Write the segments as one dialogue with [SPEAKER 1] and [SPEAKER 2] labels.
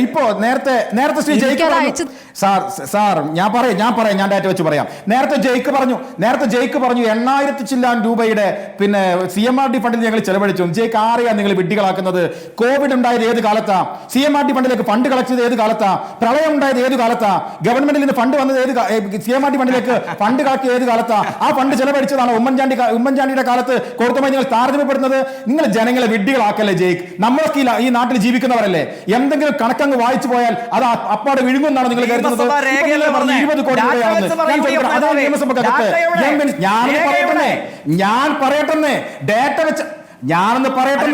[SPEAKER 1] ഇപ്പോ നേരത്തെ ശ്രീ ജയിക്ക് പറഞ്ഞു സാർ ഞാൻ ഡാറ്റ വെച്ച് പറയാം. നേരത്തെ ജയിക്ക് പറഞ്ഞു 8,000 ചില്ലാൻ രൂപയുടെ പിന്നെ CMRD ഫണ്ടിൽ ഞങ്ങൾ ചെലവഴിച്ചു. ജയിക്ക് ആരെയാ നിങ്ങൾ വിഡ്ഢികളാക്കുന്നത്? കോവിഡ് ഉണ്ടായത് ഏത് കാലത്താ? CMRD ഫണ്ടിലേക്ക് ഫണ്ട് കളക്ട് ചെയ്ത് ഏത് കാലത്താ? പ്രളയം ഉണ്ടായത് ഏത് കാലത്താ? ഗവൺമെന്റിൽ നിന്ന് ഫണ്ട് വന്നത് CMRD ഫണ്ടിലേക്ക് ഫണ്ട് കളക്ട് ഏത് കാലത്താ? ആ ഫണ്ട് ചെലവഴിച്ചതാണ് ഉമ്മൻചാണ്ടിയുടെ കാലത്ത് കൊടുത്തുമായി നിങ്ങൾ താരതമ്യപ്പെടുന്നത്. നിങ്ങൾ ജനങ്ങളെ വിഡ്ഢികളാക്കല്ലേ ജയിക്ക്? നമ്മളൊക്കെ ഈ നാട്ടിൽ ജീവിക്കുന്നവരല്ലേ? എന്തെങ്കിലും കണക്കങ്ങ് വായിച്ചു പോയാൽ അത് അപ്പാടെ വിഴുങ്ങുന്നാണ് നിങ്ങൾ കരുതുന്നത്. 20 കോടി രൂപയാണെന്ന് ഞാൻ പറയട്ടെ ഡേറ്റ വെച്ച് ഞാനൊന്ന് പറയട്ടെ.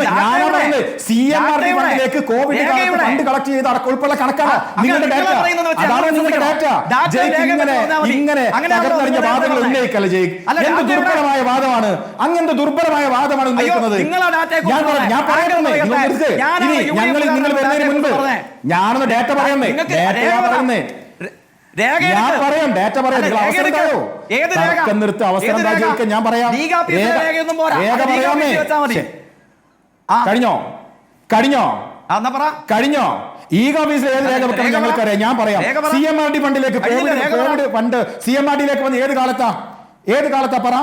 [SPEAKER 1] CMRD ഫണ്ടിലേക്ക് കോവിഡ് ഫണ്ട് കളക്ട് ചെയ്ത് ഉൾപ്പെടെ കണക്കാണ് നിങ്ങളുടെ ഡാറ്റ. അതാണ് നിങ്ങളുടെ ഡാറ്റ. ഇങ്ങനെ തകർന്നറിഞ്ഞ വാദങ്ങൾ ഉന്നയിക്കല്ലേ ജയിക്ക്? എന്ത് ദുർബലമായ വാദമാണ്, അങ്ങനത്തെ ദുർബലമായ വാദമാണ് ഉന്നയിക്കുന്നത്. ഞാൻ പറയട്ടെ, നിങ്ങൾ വരുന്നതിന് മുൻപ് ഞാനൊന്ന് ഡാറ്റ പറയുന്നേ ഞാൻ പറയാം. ഡാറ്റ പറയാം. നിർത്ത് അവസരം ഞാൻ പറയാം. കഴിഞ്ഞോ ഈ ഓഫീസിൽ ഏത് രേഖ വെക്കണം ഞങ്ങൾക്കറിയാം. ഞാൻ പറയാം. CMRD ഫണ്ടിലേക്ക് കോവിഡ് ഫണ്ട് CMRDയിലേക്ക് വന്ന് ഏത് കാലത്താ പറ?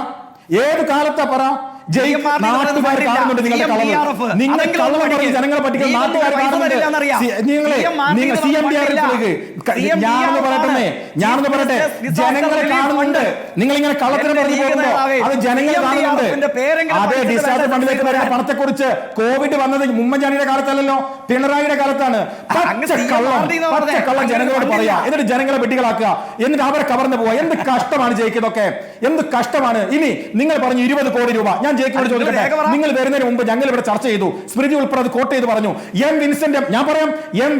[SPEAKER 1] നാട്ടുകാർ കാണുന്നുണ്ട് നിങ്ങളുടെ കളവ്. നിങ്ങൾ കള്ളം പറഞ്ഞ് ജനങ്ങളെ പറ്റിക്കുന്ന നാട്ടുകാർ കാണുന്നുണ്ട്. ഞാനൊന്ന് പറയട്ടെ ജനങ്ങളെ കാണുന്നുണ്ട്. നിങ്ങൾ ഇങ്ങനെ കള്ളത്തിന് പറഞ്ഞു പോകുമ്പോ അത് ജനങ്ങൾ കാണുന്നുണ്ട്. അതേ ഡിസാസ്റ്റർ ഫണ്ടിലേക്ക് വരുന്ന പണത്തെ കുറിച്ച് കോവിഡ് വന്നത് ഉമ്മൻചാണ്ടിയുടെ കാലത്തല്ലല്ലോ, പിണറായിയുടെ കാലത്താണ്. പച്ചക്കള്ളം ജനങ്ങളോട് പറയാ, എന്നിട്ട് ജനങ്ങളെ വെട്ടികളാക്കുക, എന്നിട്ട് അവരെ കവർന്നു പോവുക. എന്ത് കഷ്ടമാണ് ജയിക്കുന്നതൊക്കെ, എന്ത് കഷ്ടമാണ്. ഇനി നിങ്ങൾ പറഞ്ഞു 20 കോടി രൂപ. ഞാൻ ജയിക്കോട് ചോദിക്കട്ടെ, നിങ്ങൾ വരുന്നതിന് മുമ്പ് ഞങ്ങൾ ഇവിടെ ചർച്ച ചെയ്തു, സ്മൃതി ഉൾപ്പെടെ അത് കോട്ട് ചെയ്ത് പറഞ്ഞു. എം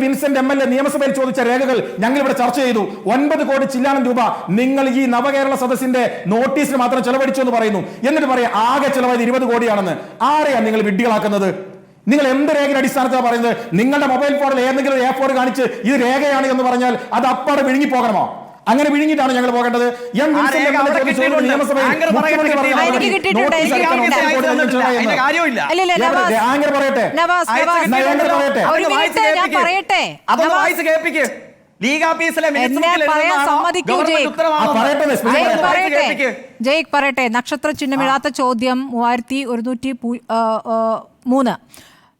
[SPEAKER 1] വിൻസെന്റ് MLA നിയമസഭയിൽ ചോദിച്ച രേഖകൾ ഞങ്ങൾ ഇവിടെ ചർച്ച ചെയ്തു. 9 കോടി ചില്ലാനം രൂപ നിങ്ങൾ ഈ നവകേരള സദസ്സിന്റെ നോട്ടീസിന് മാത്രം ചെലവഴിച്ചു എന്ന് പറയുന്നു. എന്നിട്ട് പറയാം ആകെ ചെലവായത് 20 കോടിയാണെന്ന്. ആരെയാ നിങ്ങൾ വിഡ്ഢികളാക്കുന്നത്? നിങ്ങൾ എന്ത് രേഖയുടെ അടിസ്ഥാനത്തിലാണ് പറയുന്നത്? നിങ്ങളുടെ മൊബൈൽ ഫോണിൽ ഏതെങ്കിലും A4 കാണിച്ച് ഇത് രേഖയാണ് എന്ന് പറഞ്ഞാൽ അത് അപ്പാടെ വിഴുങ്ങി പോകണമോ? അങ്ങനെ വിഴുങ്ങിയിട്ടാണ് ഞങ്ങൾ പോകേണ്ടത്.
[SPEAKER 2] ജയിക്ക് പറയട്ടെ. നക്ഷത്ര ചിഹ്നമിടാത്ത ചോദ്യം 3103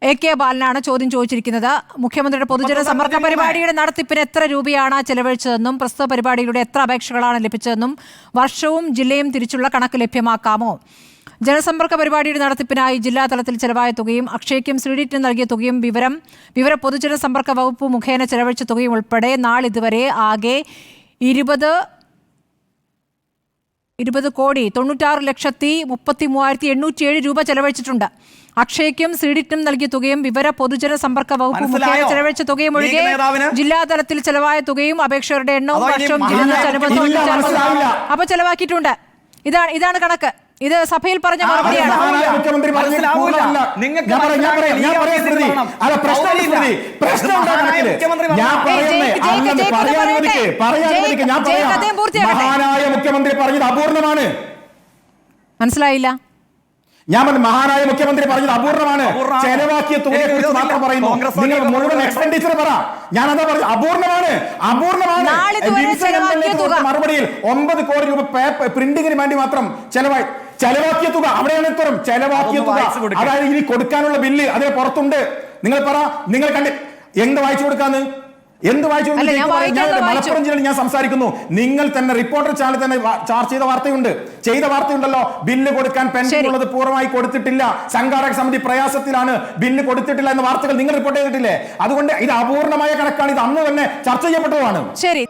[SPEAKER 2] AK ബാലനാണ് ചോദ്യം ചോദിച്ചിരിക്കുന്നത്. മുഖ്യമന്ത്രിയുടെ പൊതുജന സമ്പർക്ക പരിപാടിയുടെ നടത്തിപ്പിന് എത്ര രൂപയാണ് ചെലവഴിച്ചതെന്നും പ്രസ്തുത പരിപാടിയിലൂടെ എത്ര അപേക്ഷകളാണ് ലഭിച്ചതെന്നും വർഷവും ജില്ലയും തിരിച്ചുള്ള കണക്ക് ലഭ്യമാക്കാമോ? ജനസമ്പർക്ക പരിപാടിയുടെ നടത്തിപ്പിനായി ജില്ലാതലത്തിൽ ചെലവായ തുകയും അക്ഷയ്ക്കും CDTനും നൽകിയ തുകയും വിവര പൊതുജന സമ്പർക്ക വകുപ്പ് മുഖേന ചെലവഴിച്ച തുകയും ഉൾപ്പെടെ നാളിതുവരെ ആകെ 20,96,33,807 രൂപ ചെലവഴിച്ചിട്ടുണ്ട്. അക്ഷയ്ക്കും CDTനും നൽകിയ തുകയും വിവര പൊതുജന സമ്പർക്ക വകുപ്പ് മുഖേന ചെലവഴിച്ച തുകയും ഒഴികെ ജില്ലാതലത്തിൽ ചെലവായ തുകയും അപേക്ഷകരുടെ എണ്ണവും വർഷവും അപ്പൊ ചെലവാക്കിയിട്ടുണ്ട്. ഇതാണ് കണക്ക്. ഇത് സഭയിൽ പറഞ്ഞ മറുപടിയാണ്.
[SPEAKER 1] മുഖ്യമന്ത്രി പറഞ്ഞത് അപൂർണമാണ്.
[SPEAKER 2] മനസ്സിലായില്ല?
[SPEAKER 1] ഞാൻ മഹാനായ മുഖ്യമന്ത്രി പറഞ്ഞത് അപൂർണമാണ്. ചെലവാക്കിയ തുകയെ കുറിച്ച് മാത്രം പറയുന്നു. നിങ്ങൾ മുഴുവൻ എക്സ്പെൻഡിച്ചർ പറ. ഞാൻ അതാ പറഞ്ഞു അപൂർണമാണ്. മറുപടിയിൽ 9 കോടി രൂപ പ്രിന്റിങ്ങിന് വേണ്ടി മാത്രം ചെലവാക്കിയ തുക. അവിടെയാണ് ഉത്തരം. ചെലവാക്കിയ തുക, അതായത് ഇനി കൊടുക്കാനുള്ള ബില്ല് അതിന് പുറത്തുണ്ട്. നിങ്ങൾ പറ, നിങ്ങൾ എന്ത് വായിച്ചു കൊടുക്കാന്ന്? മലപ്പുറം ജില്ലയിൽ ഞാൻ സംസാരിക്കുന്നു. നിങ്ങൾ തന്നെ റിപ്പോർട്ടർ ചാനൽ തന്നെ ചെയ്ത വാർത്തയുണ്ടല്ലോ. ബില്ല് കൊടുക്കാൻ പെൻഷൻ ഉള്ളത് പൂർണ്ണമായി കൊടുത്തിട്ടില്ല, സംഘാടക സമിതി പ്രയാസത്തിലാണ്, ബില്ല് കൊടുത്തിട്ടില്ല എന്ന വാർത്തകൾ നിങ്ങൾ റിപ്പോർട്ട് ചെയ്തിട്ടില്ലേ? അതുകൊണ്ട് ഇത് അപൂർണമായ കണക്കാണ്. ഇത് അന്ന് തന്നെ ചർച്ച ചെയ്യപ്പെട്ടതാണ്.
[SPEAKER 2] ശരി.